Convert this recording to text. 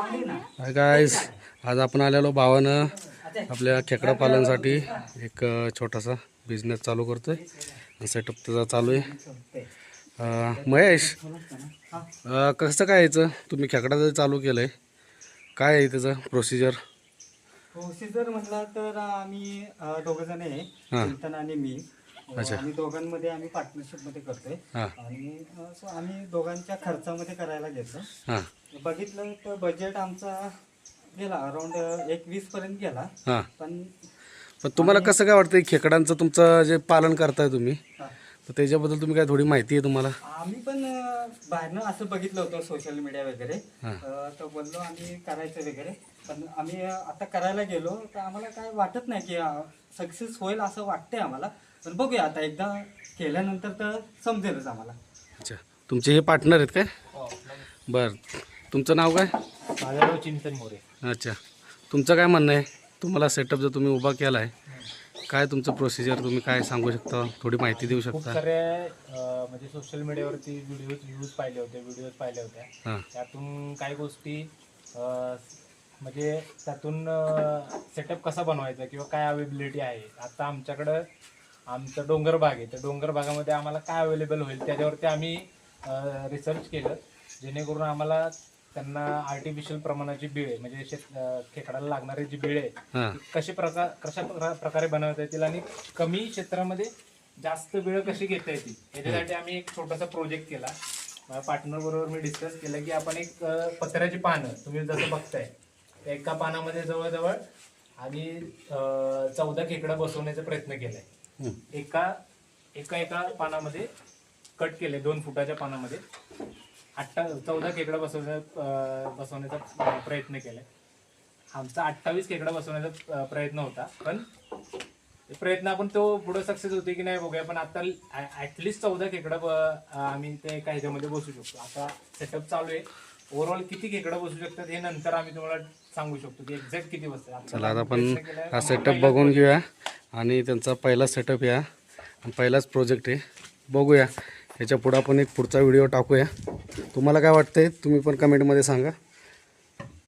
Hi guys, आज आपण आलेलो भावानं आपल्या खेकडा पालनासाठी एक छोटासा बिझनेस चालू करतोय. सेटअप त्याचा चालू आहे. महेश, कसं काय यायचं तुम्ही खेकडा जर चालू केलंय, काय आहे त्याचं प्रोसिजर? प्रोसिजर म्हटलं तर आम्ही दोघं जण आहे, चिंतन आणि मी. आम्ही दोघांमध्ये आम्ही पार्टनरशिपमध्ये करतोय आणि आम्ही दोघांच्या खर्चामध्ये करायला घेतो. बघितलं तर बजेट आमचा गेला अराउंड 1-20 पर्यंत गेला. पण तुम्हाला कसं काय वाटतं खेकडांचं तुमचं जे पालन करताय तुम्ही, तर त्याच्याबद्दल तुम्ही काय थोडी माहिती आहे तुम्हाला? आम्ही पण बाहेरनं असं बघितलं होतं सोशल मीडिया वगैरे, तर बोललो आम्ही करायचं वगैरे. पण आम्ही आता करायला गेलो तर आम्हाला काय वाटत नाही की सक्सेस होईल असं वाटतंय आम्हाला. पण बघूया आता एकदा केल्यानंतर तर समजेलच आम्हाला. अच्छा, तुमचे हे पार्टनर आहेत काय? बरं, तुमचं नाव काय? माझं नाव चिंतन मोरे. अच्छा, तुमचं काय म्हणणं आहे? तुम्हाला सेटअप जर तुम्ही उभा केला आहे, काय तुमचं प्रोसिजर तुम्ही काय सांगू शकता? थोडी माहिती देऊ खूप शकता? साऱ्या म्हणजे सोशल मीडियावरती व्हिडिओज पाहिले होत्या. त्यातून काही गोष्टी म्हणजे त्यातून सेटअप कसा बनवायचा किंवा काय अवेलेबिलिटी आहे. आता आमच्याकडं आमचं डोंगर भाग आहे, तर डोंगर भागामध्ये आम्हाला काय अवेलेबल होईल त्याच्यावरती आम्ही रिसर्च केलं, जेणेकरून आम्हाला त्यांना आर्टिफिशियल प्रमाणाची बिळे म्हणजे खेकडाला लागणारी जी बिळे आहे कशा प्रकारे बनवता येतील आणि कमी क्षेत्रामध्ये जास्त बिळं कशी घेता येतील याच्यासाठी आम्ही एक छोटासा प्रोजेक्ट केला. माझ्या पार्टनर बरोबर मी डिस्कस केलं की आपण एक पत्र्याची पानं तुम्ही जसं बघताय एका पानामध्ये जवळजवळ आणि 14 खेकडा बसवण्याचा प्रयत्न केलाय. एका पानामध्ये कट केले 2 फुटाच्या पानामध्ये 14 खेकडा बसवण्याचा प्रयत्न केलाय. आमचा 28 खेकडा बसवण्याचा प्रयत्न होता, पण प्रयत्न आपण तो पुढे सक्सेस होते की नाही बघूया. पण आता ऍटलिस्ट 14 खेकडा आम्ही ते एका ह्याच्यामध्ये बसू शकतो. आता सेटअप चालू आहे. ओव्हरऑल किती खेकडा बसू शकतात हे नंतर आम्ही तुम्हाला सांगू शकतो की एक्झॅक्ट किती बसतात. चला आता आपण हा सेटअप बघून घेऊया आणि त्यांचा पहिला सेटअप या पहिलाच प्रोजेक्ट आहे, बघूया. याच्या पुढं आपण एक पुढचा व्हिडिओ टाकूया. तुम्हाला काय वाटतंय तुम्ही पण कमेंटमध्ये सांगा.